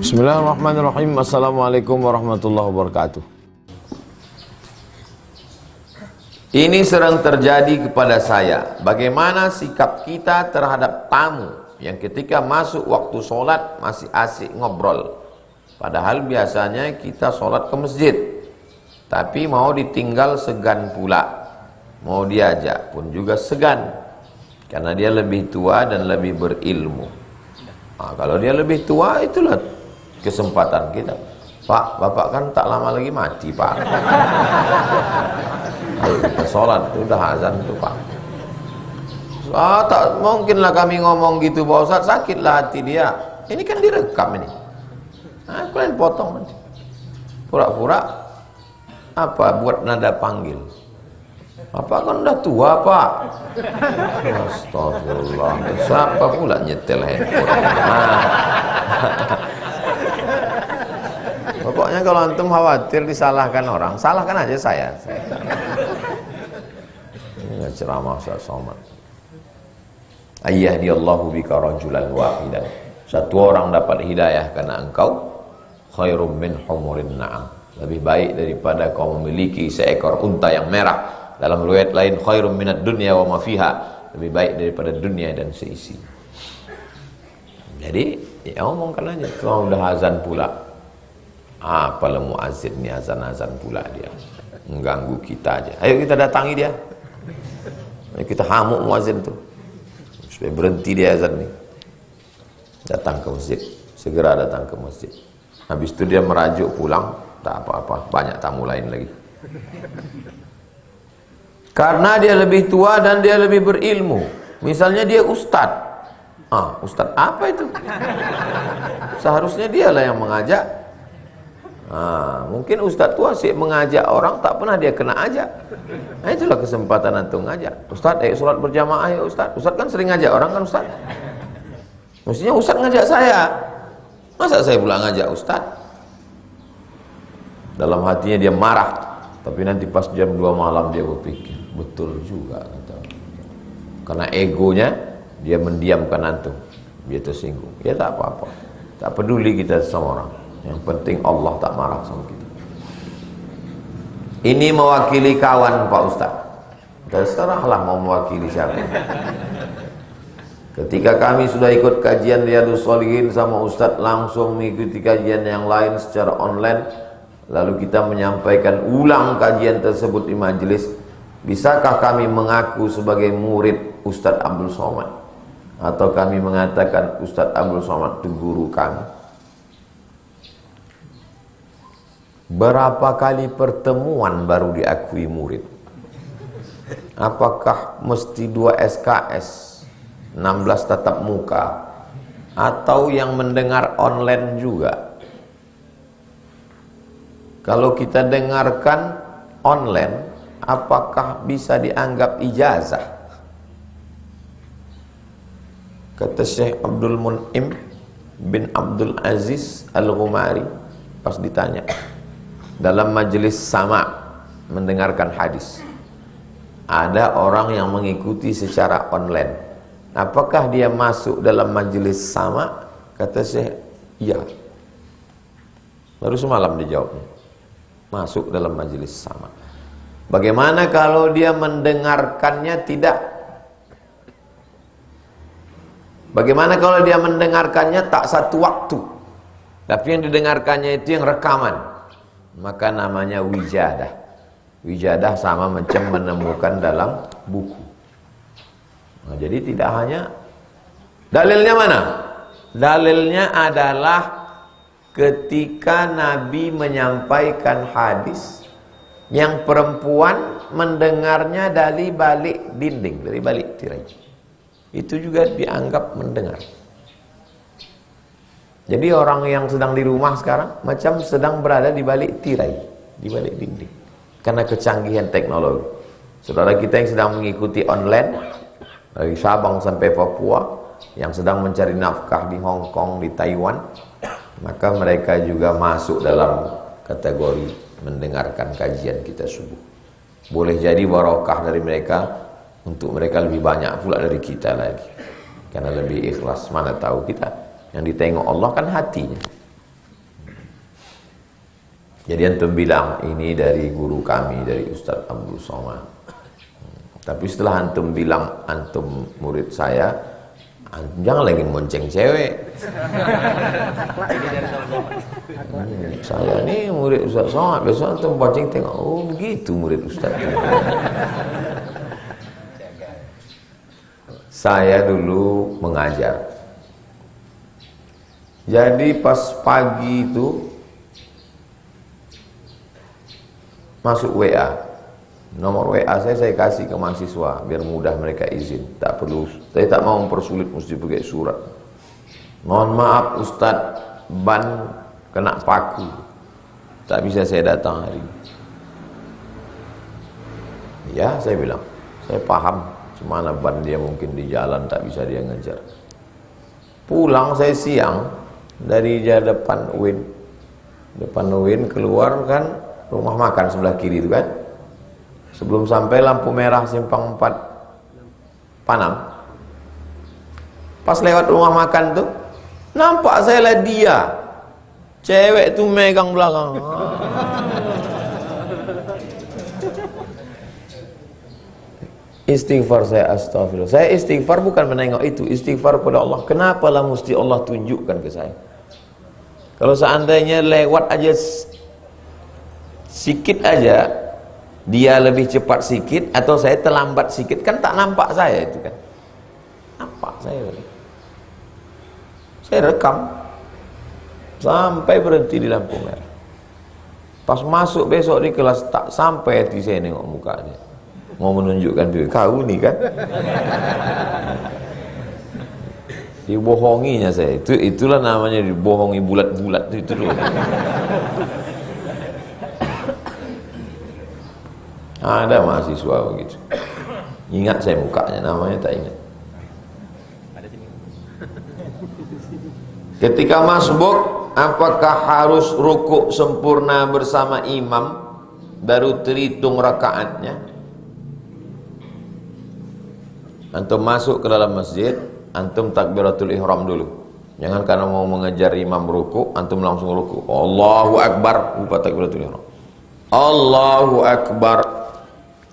Bismillahirrahmanirrahim. Assalamualaikum warahmatullahi wabarakatuh. Ini sering terjadi kepada saya. Bagaimana sikap kita terhadap tamu yang ketika masuk waktu sholat masih asik ngobrol, padahal biasanya kita sholat ke masjid, tapi mau ditinggal segan pula, mau diajak pun juga segan, karena dia lebih tua dan lebih berilmu. Nah, kalau dia lebih tua, itulah kesempatan kita. Pak, bapak kan tak lama lagi mati, Pak. Ayo kita sholat, udah azan tuh, Pak. Tak mungkinlah kami ngomong gitu, Pak Ustaz, sakitlah hati dia. Ini kan direkam ini. Nah, kalian potong nanti. Pura-pura apa buat nada panggil. Bapak kan udah tua, Pak. Astagfirullah. Siapa pula nyetel handphone? Nah. Pokoknya kalau antum khawatir disalahkan orang, salahkan aja saya. Ini nggak ceramah Ustaz Somad. Ayyadiyallahu bika rajulan wahidan. Satu orang dapat hidayah karena engkau, khairum min humurin na'am. Lebih baik daripada kau memiliki seekor unta yang merah. Dalam riwayat lain, khairum minad dunya wa ma fiha. Lebih baik daripada dunia dan seisi. Jadi, ya omongkan aja. Kalau udah azan pula. Apalah muazzin ni azan-azan pula dia. Mengganggu kita aja. Ayo kita datangi dia. Ayo kita hamuk muazzin tuh. Supaya berhenti dia azan nih. Datang ke masjid. Segera datang ke masjid. Habis itu dia merajuk pulang. Tak apa-apa. Banyak tamu lain lagi. Karena dia lebih tua dan dia lebih berilmu. Misalnya dia ustad. Ustad apa itu? Seharusnya dialah yang mengajak. Mungkin ustaz tua sih mengajak orang, tak pernah dia kena ajak. Nah, itulah kesempatan antum ngajak. Ustaz, sholat berjamaah ya Ustaz. Ustaz kan sering ngajak orang kan Ustaz. Mestinya Ustaz ngajak saya. Masa saya pula ngajak Ustaz? Dalam hatinya dia marah. Tapi nanti pas jam 2 malam dia berpikir, betul juga kata. Karena egonya dia mendiamkan antum. Dia tersinggung. Ya tak apa-apa. Tak peduli kita sama orang. Yang penting Allah tak marah sama kita. Ini mewakili kawan Pak Ustaz. Terserahlah mau mewakili siapa. Ketika kami sudah ikut kajian Riyadhus Shalihin sama Ustaz, langsung mengikuti kajian yang lain secara online, lalu kita menyampaikan ulang kajian tersebut di majelis. Bisakah kami mengaku sebagai murid Ustaz Abdul Somad? Atau kami mengatakan Ustaz Abdul Somad itu guru kami? Berapa kali pertemuan baru diakui murid? Apakah mesti 2 SKS, 16 tatap muka, atau yang mendengar online juga? Kalau kita dengarkan online, apakah bisa dianggap ijazah? Kata Syekh Abdul Mun'im bin Abdul Aziz Al-Ghumari pas ditanya dalam majelis sama mendengarkan hadis, ada orang yang mengikuti secara online, apakah dia masuk dalam majelis sama? Kata Syekh, iya. Baru semalam dijawabnya, masuk dalam majelis sama. Bagaimana kalau dia mendengarkannya tidak? Bagaimana kalau dia mendengarkannya tak satu waktu, tapi yang didengarkannya itu yang rekaman? Maka namanya wijadah. Wijadah sama macam menemukan dalam buku. Nah, jadi tidak hanya dalilnya mana? Dalilnya adalah ketika Nabi menyampaikan hadis yang perempuan mendengarnya dari balik dinding, dari balik tirai. Itu juga dianggap mendengar. Jadi orang yang sedang di rumah sekarang macam sedang berada di balik tirai, di balik dinding. Karena kecanggihan teknologi. Saudara kita yang sedang mengikuti online dari Sabang sampai Papua, yang sedang mencari nafkah di Hong Kong, di Taiwan, maka mereka juga masuk dalam kategori mendengarkan kajian kita subuh. Boleh jadi barokah dari mereka, untuk mereka lebih banyak pula dari kita lagi. Karena lebih ikhlas, mana tahu kita. Yang ditengok Allah kan hatinya. Jadi antum bilang ini dari guru kami, dari Ustaz Abdul Somad. Tapi setelah antum bilang antum murid saya, jangan lagi monceng cewek. Saya ini murid Ustaz Somad, besok antum bonceng tengok, oh begitu murid Ustaz. Saya dulu mengajar. Jadi pas pagi itu masuk WA, nomor WA saya kasih ke mahasiswa biar mudah mereka izin. Tak perlu, saya tak mau mempersulit mesti pakai surat. Mohon maaf Ustadz, ban kena paku, tak bisa saya datang hari ini. Ya saya bilang, saya paham cemana ban dia mungkin di jalan tak bisa dia ngejar. Pulang saya siang dari depan UIN keluar kan rumah makan sebelah kiri itu kan. Sebelum sampai lampu merah simpang 4 Panam, pas lewat rumah makan tuh nampak saya lah dia, cewek tuh megang belakang. Istighfar saya, astagfirullah. Saya istighfar bukan menengok itu, istighfar kepada Allah. Kenapa lah mesti Allah tunjukkan ke saya? Kalau seandainya lewat aja sikit aja, dia lebih cepat sikit atau saya terlambat sikit, kan tak nampak saya itu kan. Nampak saya. Saya rekam sampai berhenti di lampu merah. Pas masuk besok di kelas tak sampai hati saya nengok mukanya. Mau menunjukkan diri, kau nih kan. Dibohonginya saya. Itulah namanya dibohongi bulat-bulat itu loh. Ada mahasiswa begitu. Ingat saya mukanya, namanya tak ingat. Ketika masbuk, apakah harus rukuk sempurna bersama imam baru terhitung rakaatnya? Antum masuk ke dalam masjid, antum takbiratul ihram dulu. Jangan karena mau mengejar imam rukuk, antum langsung rukuk. Allahu Akbar, lupa takbiratul ihram. Allahu Akbar,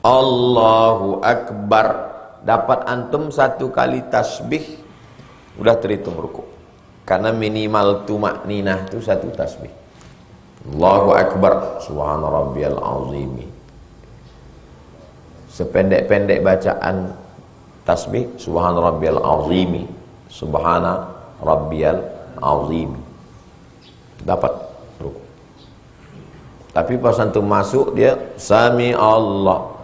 Allahu Akbar. Dapat antum 1 kali tasbih, udah terhitung rukuk. Karena minimal tumakninah itu 1 tasbih. Allahu Akbar, subhana rabbiyal azimi. Sependek-pendek bacaan tasbih, subhana rabbiyal azimi, subhana rabbiyal azimi. Dapat rukuk. Tapi pas antum masuk dia sami Allah.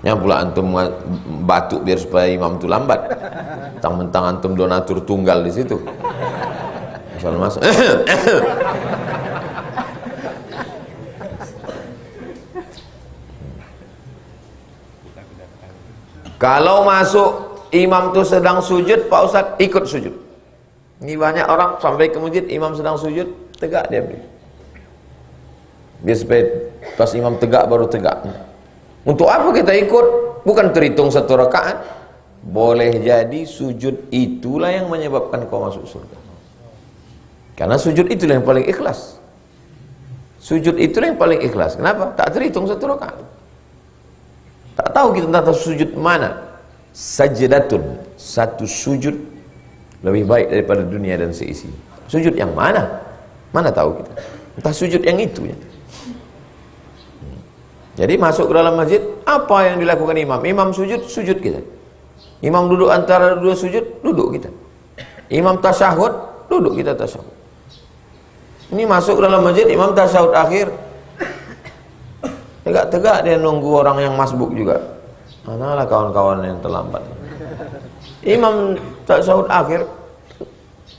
Yang pula antum batuk biar supaya imam itu lambat. Mentang-mentang antum donatur tunggal di situ. Misal masuk. Kalau masuk imam itu sedang sujud, Pak Ustadz ikut sujud. Ini banyak orang sampai ke masjid imam sedang sujud, tegak dia berdiri. Biar supaya pas imam tegak baru tegak. Untuk apa kita ikut? Bukan terhitung 1 rakaat. Boleh jadi sujud itulah yang menyebabkan kau masuk surga. Karena sujud itulah yang paling ikhlas. Sujud itulah yang paling ikhlas. Kenapa? Tak terhitung 1 rakaat. Tak tahu kita tentang sujud mana. Sajdatun, 1 sujud lebih baik daripada dunia dan seisi. Sujud yang mana? Mana tahu kita. Entah sujud yang itu ya. Jadi masuk ke dalam masjid, apa yang dilakukan imam? Imam sujud, sujud kita. Imam duduk antara 2 sujud, duduk kita. Imam tasyahud, duduk kita tasyahud. Ini masuk ke dalam masjid, imam tasyahud akhir, tegak-tegak dia nunggu orang yang masbuk juga. Manalah kawan-kawan yang terlambat. Imam tasyahud akhir,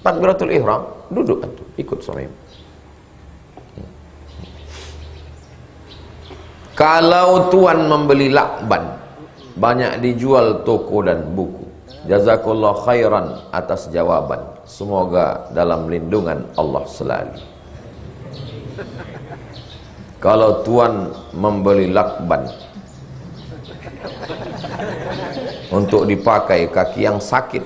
takbiratul ihram, duduk antum, ikut sama imam. Kalau tuan membeli lakban, banyak dijual toko dan buku, jazakallah khairan atas jawaban. Semoga dalam lindungan Allah selalu. Kalau tuan membeli lakban untuk dipakai kaki yang sakit,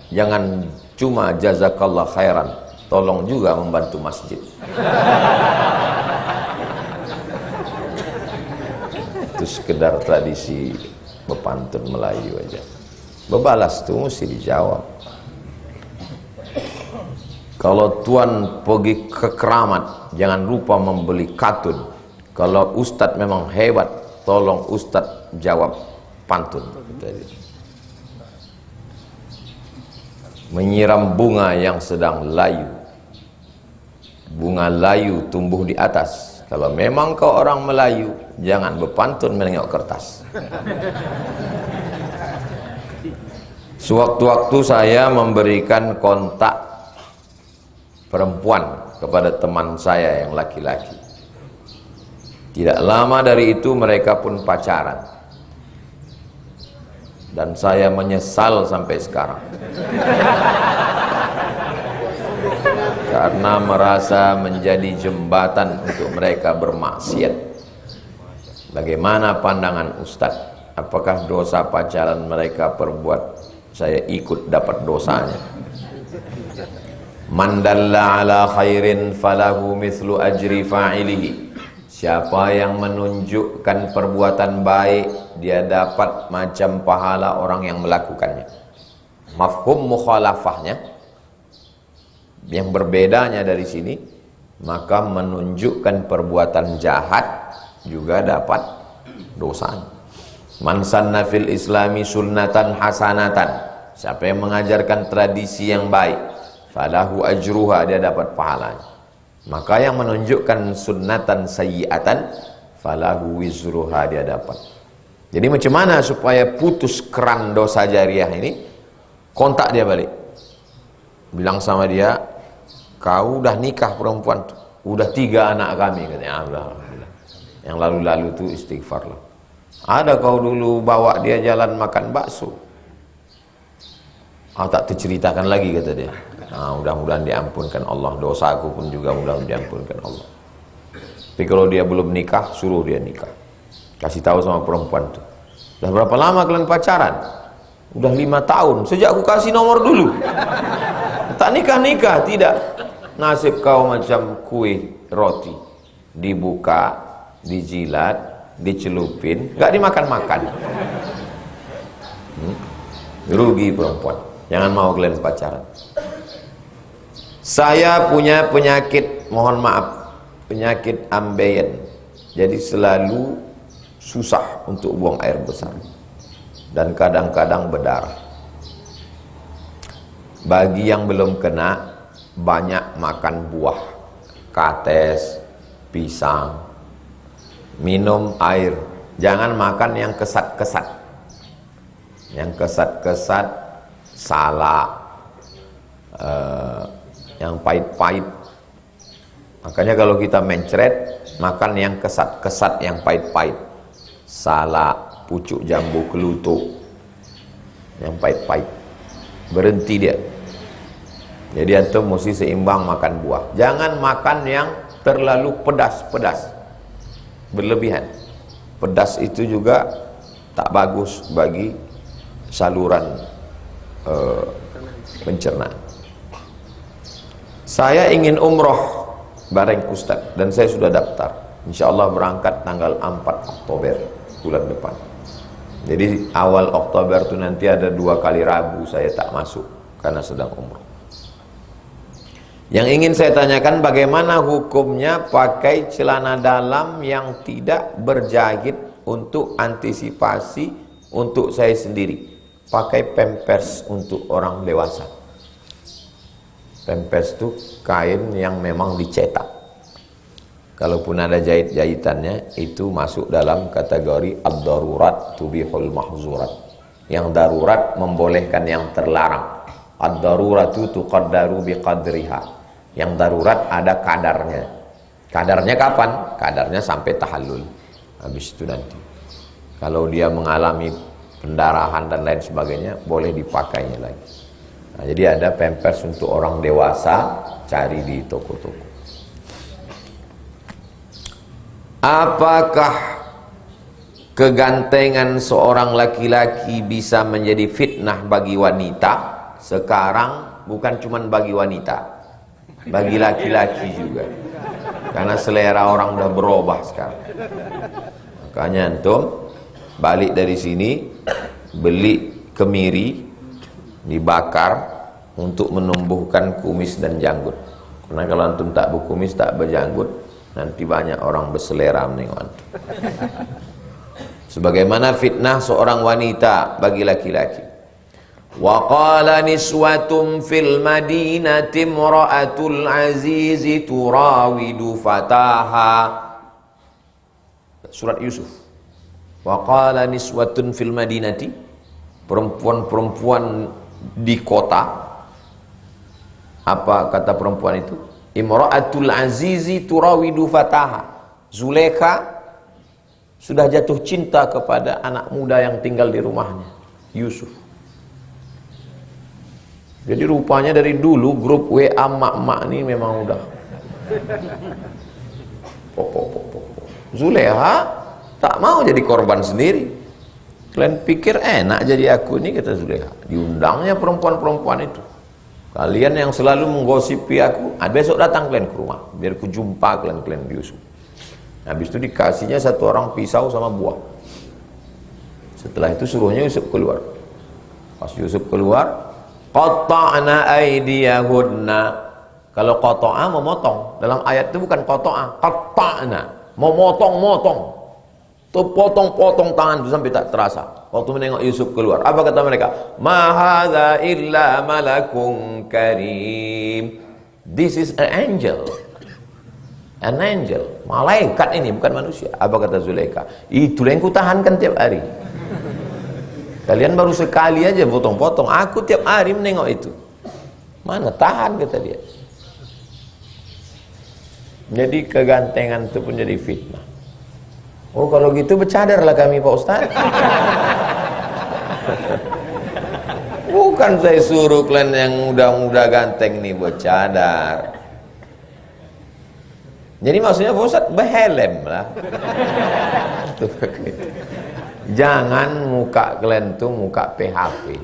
jangan cuma jazakallah khairan, tolong juga membantu masjid. sekedar tradisi berpantun Melayu aja. Bebalas tuh mesti dijawab. Kalau tuan pergi ke keramat, jangan lupa membeli katun. Kalau ustadz memang hebat, tolong ustadz jawab pantun. Menyiram bunga yang sedang layu. Bunga layu tumbuh di atas. Kalau memang kau orang Melayu, jangan berpantun menengok kertas. Sewaktu-waktu saya memberikan kontak perempuan kepada teman saya yang laki-laki. Tidak lama dari itu mereka pun pacaran. Dan saya menyesal sampai sekarang. Karena merasa menjadi jembatan untuk mereka bermaksiat. Bagaimana pandangan Ustadz? Apakah dosa pacaran mereka perbuat saya ikut dapat dosanya? Man dalla ala khairin falahu mithlu ajri fa'ilihi. Siapa yang menunjukkan perbuatan baik, dia dapat macam pahala orang yang melakukannya. Mafhum mukhalafahnya, yang berbedanya dari sini, maka menunjukkan perbuatan jahat juga dapat dosanya. Man sanna fil islami sunnatan hasanatan. Siapa yang mengajarkan tradisi yang baik, falahu ajruha, dia dapat pahalanya. Maka yang menunjukkan sunnatan sayyi'atan, falahu wizruha, dia dapat. Jadi macam mana supaya putus keran dosa jariah ini? Kontak dia balik, bilang sama dia, kau udah nikah perempuan tuh, udah 3 anak kami, katanya. Alhamdulillah. Yang lalu-lalu tuh istighfar lah. Ada kau dulu bawa dia jalan makan bakso, tak terceritakan lagi, kata dia. Mudah-mudahan diampunkan Allah, dosaku pun juga mudah-mudahan diampunkan Allah. Tapi kalau dia belum nikah, suruh dia nikah. Kasih tahu sama perempuan tuh, udah berapa lama kalian pacaran? Udah 5 tahun, sejak aku kasih nomor dulu. Tak nikah-nikah, tidak. Nasib kau macam kue roti, dibuka, dijilat, dicelupin, gak dimakan-makan. Rugi perempuan. Jangan mau kalian pacaran. Saya punya penyakit, mohon maaf, penyakit ambeien. Jadi selalu susah untuk buang air besar. Dan kadang-kadang berdarah. Bagi yang belum kena, banyak makan buah, kates, pisang, minum air. Jangan makan yang kesat-kesat. Yang kesat-kesat, salak, yang pahit-pahit. Makanya kalau kita mencret, makan yang kesat-kesat, yang pahit-pahit. Salak, pucuk jambu kelutuk, yang pahit-pahit. Berhenti dia. Jadi antum mesti seimbang makan buah. Jangan makan yang terlalu pedas-pedas, berlebihan. Pedas itu juga tak bagus bagi saluran pencernaan. Saya ingin umroh bareng Ustaz dan saya sudah daftar. Insyaallah berangkat tanggal 4 Oktober bulan depan. Jadi awal Oktober itu nanti ada 2 kali Rabu saya tak masuk karena sedang umroh. Yang ingin saya tanyakan, bagaimana hukumnya pakai celana dalam yang tidak berjahit untuk antisipasi untuk saya sendiri? Pakai pampers untuk orang dewasa. Pampers itu kain yang memang dicetak. Kalaupun ada jahit-jahitannya, itu masuk dalam kategori ad-darurat tubihul mahzurat. Yang darurat membolehkan yang terlarang. Ad-daruratu tuqaddaru biqadriha. Yang darurat ada kadarnya. Kadarnya kapan? Kadarnya sampai tahallul. Habis itu nanti. Kalau dia mengalami pendarahan dan lain sebagainya, boleh dipakainya lagi. Nah, jadi ada pampers untuk orang dewasa, cari di toko-toko. Apakah kegantengan seorang laki-laki bisa menjadi fitnah bagi wanita? Sekarang bukan cuma bagi wanita, bagi laki-laki juga. Karena selera orang udah berubah sekarang. Makanya antum balik dari sini beli kemiri dibakar untuk menumbuhkan kumis dan janggut. Karena kalau antum tak berkumis, tak berjanggut, nanti banyak orang berselera menengok antum. Sebagaimana fitnah seorang wanita bagi laki-laki. Wa qala niswatum fil madinati imra'atul azizi turawidu fataha. Surat Yusuf. Wa qala niswatun fil madinati, perempuan-perempuan di kota. Apa kata perempuan itu? Imra'atul azizi turawidu fataha. Zulaikha sudah jatuh cinta kepada anak muda yang tinggal di rumahnya, Yusuf. Jadi rupanya dari dulu grup WA mak-mak ini memang udah Zulaikha tak mau jadi korban sendiri. Kalian pikir enak jadi aku ini, kata Zulaikha. Diundangnya perempuan-perempuan itu. Kalian yang selalu menggosipi aku, besok datang kalian ke rumah biar ku jumpa kalian Yusuf. Habis itu dikasihnya satu orang pisau sama buah. Setelah itu suruhnya Yusuf keluar. Pas Yusuf keluar, qata'na aydiyahunna. Kalau qata'a memotong. Dalam ayat itu bukan qata'a, qata'na, memotong-motong. Tuh potong-potong tangan itu sampai tak terasa. Waktu menengok Yusuf keluar, apa kata mereka? Ma hadza illa malakun karim. This is an angel. An angel, malaikat ini, bukan manusia. Apa kata Zulaikha? Itulah yang kutahankan tiap hari. Kalian baru sekali aja potong-potong, aku tiap hari menengok itu. Mana tahan, kata dia. Jadi kegantengan itu pun jadi fitnah. Oh kalau gitu bercadarlah kami Pak Ustaz. Bukan saya suruh kalian yang muda-muda ganteng nih bercadar. Jadi maksudnya Pak Ustaz berhelm lah. Jangan muka kalian tuh muka PHP,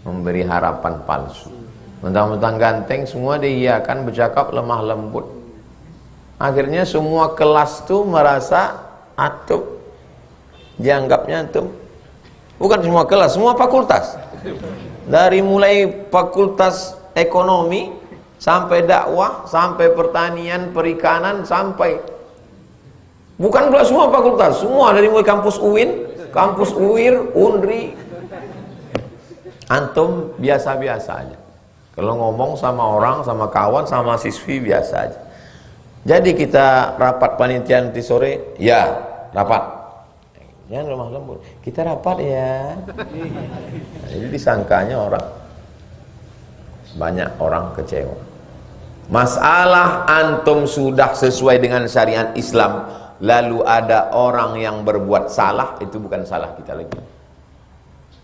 memberi harapan palsu. Mentang-mentang ganteng semua diiyakan, bercakap lemah lembut. Akhirnya semua kelas tuh merasa antum, dianggapnya antum. Bukan semua kelas, semua fakultas. Dari mulai fakultas ekonomi sampai dakwah, sampai pertanian, perikanan, sampai bukan pula semua fakultas, semua dari mulai kampus UIN, kampus UIR, UNRI. Antum biasa-biasa aja. Kalau ngomong sama orang, sama kawan, sama siswi biasa aja. Jadi kita rapat panitia nanti sore, ya rapat. Jangan lemah lembut. Kita rapat ya. Nah, jadi disangkanya orang, banyak orang kecewa. Masalah antum sudah sesuai dengan syariat Islam, lalu ada orang yang berbuat salah, itu bukan salah kita lagi.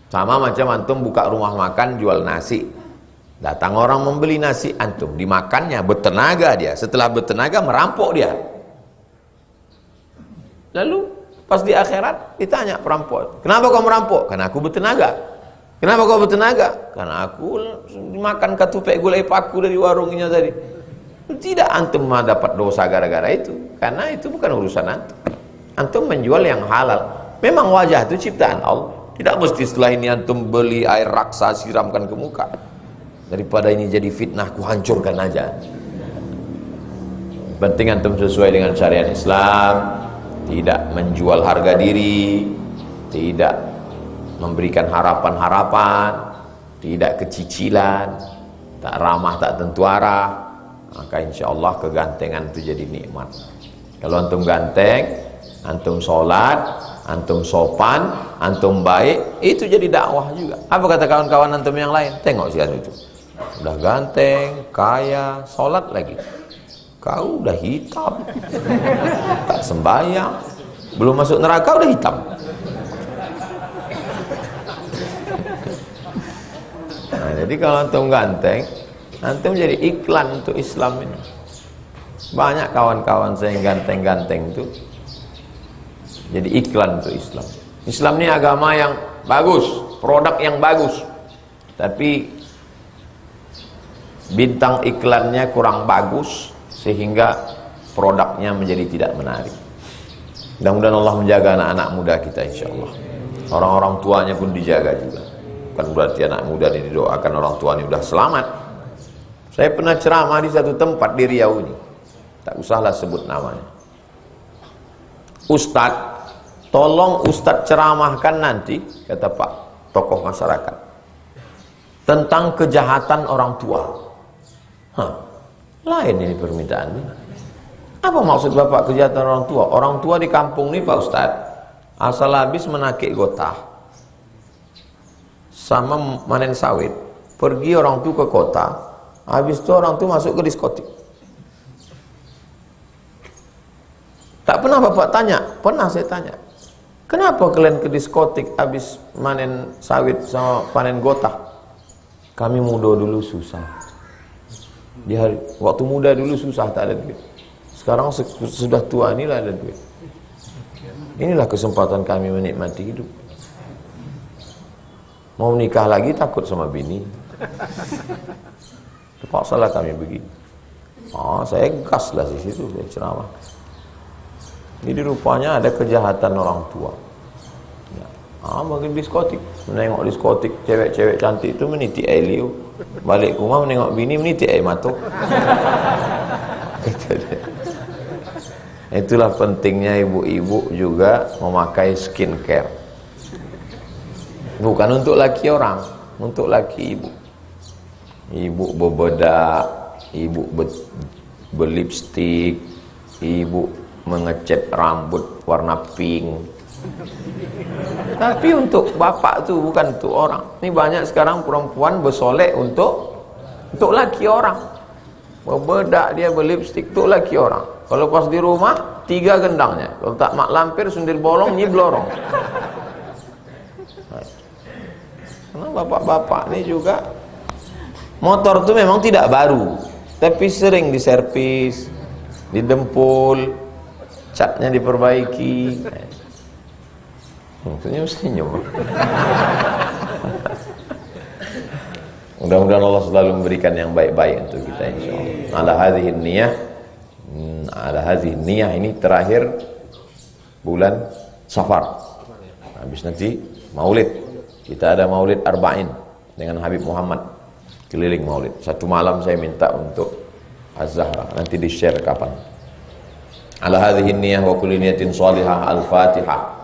Sama macam antum buka rumah makan jual nasi. Datang orang membeli nasi, antum dimakannya, bertenaga dia. Setelah bertenaga merampok dia. Lalu pas di akhirat ditanya perampok, kenapa kau merampok? Karena aku bertenaga. Kenapa kau bertenaga? Karena aku dimakan ketupek gulai paku dari warungnya tadi. Tidak, antum dapat dosa gara-gara itu. Karena itu bukan urusan antum. Antum menjual yang halal. Memang wajah itu ciptaan Allah. Tidak mesti setelah ini antum beli air raksa siramkan ke muka. Daripada ini jadi fitnah, ku hancurkan aja. Penting antum sesuai dengan syariat Islam, tidak menjual harga diri, tidak memberikan harapan-harapan, tidak kecicilan, tak ramah tak tentu arah. Maka insya Allah kegantengan itu jadi nikmat. Kalau antum ganteng, antum sholat, antum sopan, antum baik, itu jadi dakwah juga. Apa kata kawan-kawan antum yang lain? Tengok sih itu, udah ganteng, kaya, sholat lagi. Kau udah hitam, tak sembahyang, belum masuk neraka udah hitam. Nah, jadi kalau antum ganteng, antum jadi iklan untuk Islam ini. Banyak kawan-kawan saya yang ganteng-ganteng itu jadi iklan untuk Islam. Islam ini agama yang bagus, produk yang bagus, tapi bintang iklannya kurang bagus sehingga produknya menjadi tidak menarik. Mudah-mudahan Allah menjaga anak-anak muda kita, insyaallah. Orang-orang tuanya pun dijaga juga. Bukan berarti anak muda ini didoakan orang tuanya udah selamat. Saya pernah ceramah di satu tempat di Riau ini, tak usahlah sebut namanya. Ustadz, tolong Ustadz ceramahkan nanti, kata Pak tokoh masyarakat, tentang kejahatan orang tua. Lain ini permintaannya. Apa maksud Bapak kejahatan orang tua? Orang tua di kampung ini Pak Ustadz, asal habis menakik gotah sama manen sawit, pergi orang tua ke kota, habis itu orang tua masuk ke diskotik. Tak pernah Bapak tanya? Pernah saya tanya. Kenapa kalian ke diskotik habis manen sawit sama panen gotah? Kami muda dulu susah. Waktu muda dulu susah, tak ada duit. Sekarang sudah tua inilah ada duit. Inilah kesempatan kami menikmati hidup. Mau nikah lagi takut sama bini. Terpaksalah kami begini. Saya gas lah di situ, saya ceramah. Jadi rupanya ada kejahatan orang tua. Ya. Bagi diskotik, menengok diskotik cewek-cewek cantik itu meniti air liu. Balik ke rumah menengok bini meniti air mata. Itulah pentingnya ibu-ibu juga memakai skincare. Bukan untuk laki orang, untuk laki ibu. Ibu berbedak, ibu berlipstik, ibu mengecat rambut warna pink. Tapi untuk bapak tuh bukan untuk orang. Ini banyak sekarang perempuan bersolek untuk laki orang. Berbedak dia, berlipstik untuk laki orang. Kalau pas di rumah 3 gendangnya. Kalau tak mak lampir, sundil bolong, nyiblorong. Karena bapak-bapak ini juga motor itu memang tidak baru, tapi sering diservis, didempul, catnya diperbaiki. Senyum. Mudah-mudahan Allah selalu memberikan yang baik-baik untuk kita, insyaallah. Ala hadhihi niyah ini terakhir bulan Safar. Habis nanti Maulid. Kita ada Maulid Arba'in dengan Habib Muhammad, keliling Maulid. Satu malam saya minta untuk Az-Zahra, nanti di-share kapan. Ala hadhihi niyah wa kulli niyatin shalihah. Al-Fatihah.